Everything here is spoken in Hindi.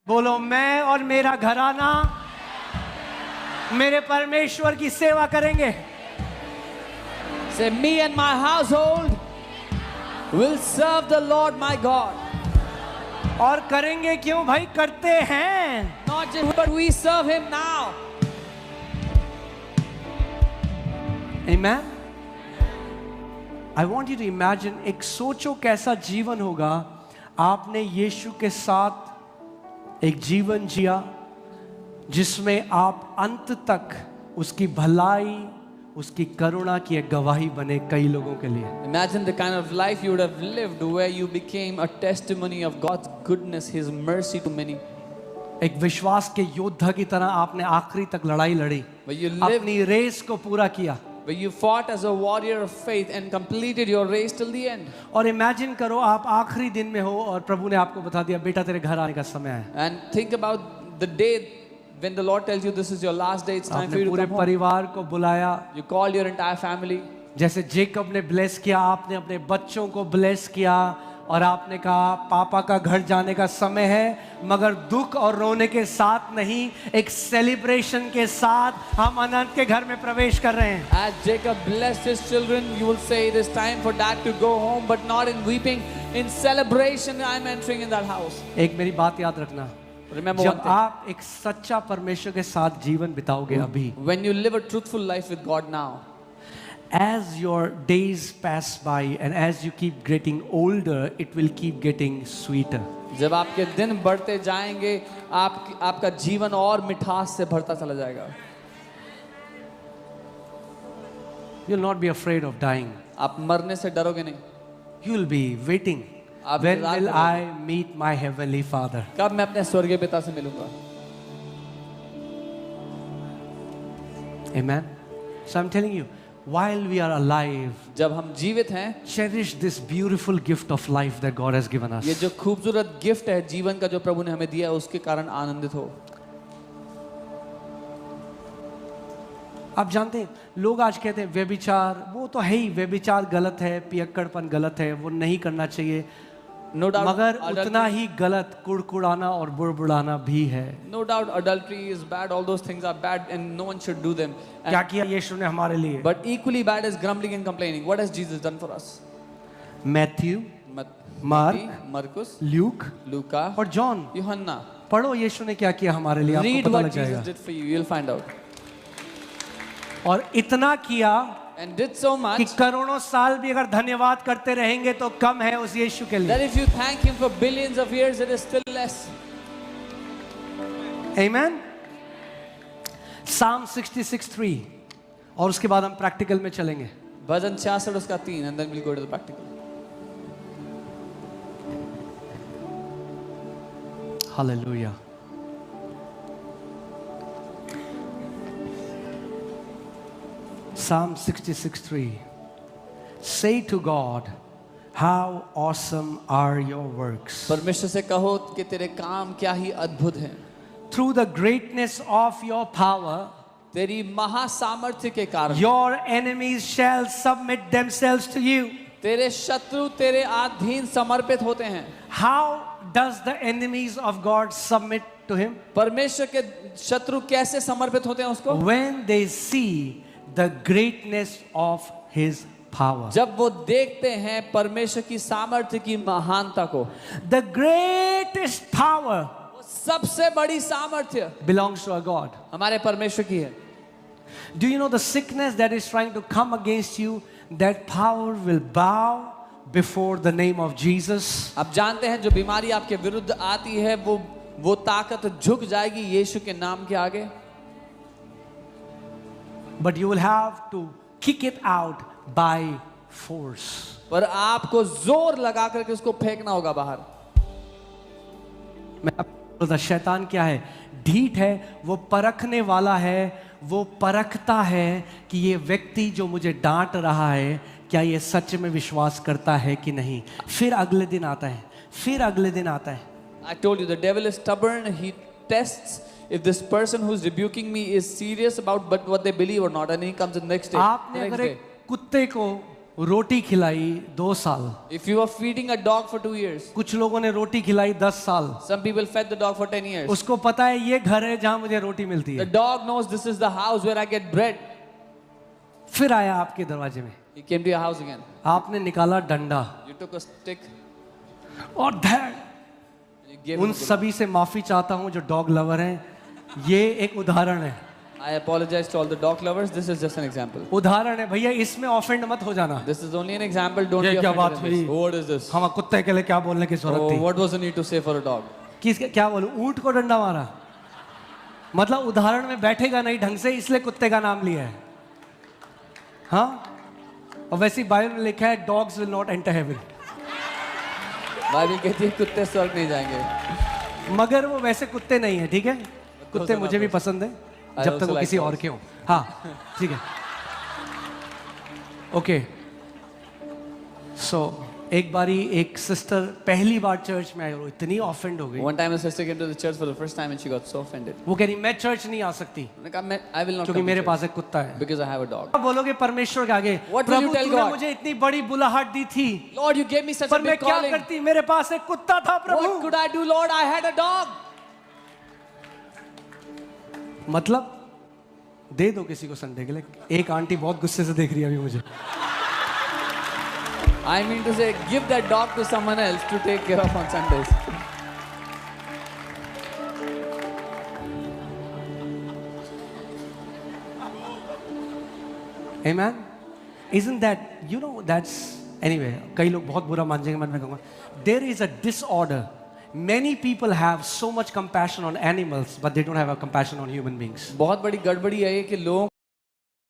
बोलो, मैं और मेरा घराना मेरे परमेश्वर की सेवा करेंगे। Say, me and my household will serve the Lord my God. और करेंगे क्यों भाई? करते हैं। Not just, but we serve Him now. Amen. I want you to imagine, एक सोचो कैसा जीवन होगा आपने यीशु के साथ एक जीवन जिया जिसमें आप अंत तक उसकी भलाई, उसकी करुणा की एक गवाही बने कई लोगों के लिए। Imagine the kind of life you would have lived where you became a testimony of God's goodness, His mercy to many. एक विश्वास के योद्धा की तरह आपने आखिरी तक लड़ाई लड़ी, Where you lived, अपनी रेस को पूरा किया। where you fought as a warrior of faith and completed your race till the end. और इमेजिन करो आप आखिरी दिन में हो और प्रभु ने आपको बता दिया, बेटा तेरे घर आने का समय है। And think about the day when the Lord tells you this is your last day, it's time for you to पूरे come home. परिवार को बुलाया, You call your entire family. जैसे जेकब ने ब्लेस किया, आपने अपने बच्चों को ब्लेस किया और आपने कहा पापा का घर जाने का समय है, मगर दुख और रोने के साथ नहीं, एक सेलिब्रेशन के साथ हम अनंत के घर में प्रवेश कर रहे हैं। As Jacob blessed his children, you will say it is time for dad to go home, but not in weeping. In celebration, I am entering in that house. एक मेरी बात याद रखना, Remember one जब thing. आप एक सच्चा परमेश्वर के साथ जीवन बिताओगे अभी, When you live a truthful life with God now, as your days pass by and as you keep getting older, it will keep getting sweeter. जब आपके दिन बढ़ते जाएंगे, आपका जीवन और मिठास से भरता चला जाएगा. You'll not be afraid of dying. आप मरने से डरोगे नहीं. You'll be waiting. आप When इंतजार will करोगे. I meet my heavenly Father? कब मैं अपने स्वर्गीय पिता से मिलूंगा. Amen. So I'm telling you, while we are alive, जब हम जीवित हैं, cherish this beautiful gift of life that God has given us. ये जो खूबसूरत गिफ्ट है जीवन का जो प्रभु ने हमें दिया है, उसके कारण आनंदित हो. आप जानते हैं, लोग आज कहते हैं व्यभिचार, वो तो है ही, व्यभिचार गलत है, पियक्कड़पन गलत है, वो नहीं करना चाहिए। No doubt, मगर उतना ही गलत कुड़कुड़ाना और बुड़बुड़ाना भी है। No doubt, adultery is bad. All those things are bad, and no one should do them. क्या किया यीशु ने हमारे लिए? But equally bad is grumbling and complaining. What has Jesus done for us? Matthew, Matthew, Marcus, Luke Luca, और जॉन, Johanna. पढ़ो यीशु ने क्या किया हमारे लिए, आपको Read पता what लग जाएगा। Jesus did for you. You'll find out. और इतना किया And did so कि much करोड़ों साल भी अगर धन्यवाद करते रहेंगे तो कम है उस यीशु के लिए। that if you thank Him for billions of years, it is still less. Amen. Psalm 66:3 और उसके बाद हम प्रैक्टिकल में चलेंगे। भजन 66 उसका 3, and then we'll go to the practical. Hallelujah. Psalm 66:3. Say to God, how awesome are your works. परमेश्वर से कहो कि तेरे काम क्या ही अद्भुत हैं. Through the greatness of your power, तेरी महासामर्थ्य के कारण your enemies shall submit themselves to you. तेरे शत्रु तेरे अधीन समर्पित होते हैं. How does the enemies of God submit to him? परमेश्वर के शत्रु कैसे समर्पित होते हैं उसको? When they see the greatness of his power. जब वो देखते हैं परमेश्वर की सामर्थ्य की महानता को. The greatest power वो सबसे बड़ी सामर्थ्य belongs to our God. हमारे परमेश्वर की है. Do you know the sickness that is trying to come against you, that power will bow before the name of Jesus? आप जानते हैं जो बीमारी आपके विरुद्ध आती है वो ताकत झुक जाएगी यीशु के नाम के आगे. But you will have to kick it out by force. पर आपको जोर लगा करके उसको फेंकना होगा बाहर. मैं आपको बोलता, शैतान क्या है? ढीठ है, वो परखने वाला है, वो परखता है कि ये व्यक्ति जो मुझे डांट रहा है क्या ये सच में विश्वास करता है कि नहीं. फिर अगले दिन आता है, फिर अगले दिन आता है. I told you the devil is stubborn. He tests if this person who's rebuking me is serious about but what they believe or not, and he comes the next day. आपने अगर एक कुत्ते को रोटी खिलाई 2 साल, If you are feeding a dog for 2 years, कुछ लोगों ने रोटी खिलाई 10 साल, some people fed the dog for 10 years. उसको पता है ये घर है जहां मुझे रोटी मिलती The है, dog knows this is the house where I get bread. फिर आया आपके दरवाजे में, He came to your house again. आपने निकाला डंडा You took a stick और धैर्य। and you gave उन him the सभी से माफी चाहता हूं जो डॉग लवर हैं, ये एक उदाहरण है, I apologize to all the dog lovers. This is just an example. उदाहरण है भैया, इसमें ऑफेंड मत हो जाना। This is only an example. Don't ये be क्या offended बात in this. हुई? Oh, what is this? हम कुत्ते के लिए क्या बोलने की जरूरत Oh, थी? what was the need to say for a dog? क्या बोलूं, ऊंट को डंडा मारा, मतलब उदाहरण में बैठेगा नहीं ढंग से, इसलिए कुत्ते का नाम लिया है। हाँ, और वैसे ही बाइबल में लिखा है dogs will not enter heaven, Bible कहती है कुत्ते स्वर्ग नहीं जाएंगे। मगर वो वैसे कुत्ते नहीं है, ठीक है? कुत्ते मुझे भी पसंद है, जब तक वो किसी और के हो। हाँ, ठीक है, ओके। सो एक बारी एक सिस्टर पहली बार चर्च में आई और इतनी ऑफेंड हो गई, One time a sister came to the church for the first time and she got so offended. वो कह रही मैं चर्च नहीं आ सकती उन्होंने कहा I will not क्योंकि come मेरे to पास church एक कुत्ता है। because I have a dog. क्या बोलोगे परमेश्वर के आगे? What will you Prabhu tell तूने God? मुझे इतनी बड़ी बुलाहट दी थी, Lord, you gave me such a पर मैं big क्या calling. करती? मेरे पास एक कुत्ता था What Prabhu. could I do, Lord? I had a dog. मतलब दे दो किसी को संडे के लिए। एक आंटी बहुत गुस्से से देख रही है अभी मुझे। I mean to say, give that dog to someone else to take care of on Sundays. Amen? Isn't that, you know, that's anyway, कई लोग बहुत बुरा मान जाएंगे, मैं कहूँगा there is a disorder. Many people have so much compassion on animals but they don't have a compassion on human beings. बहुत बड़ी गड़बड़ी है ये कि लोगों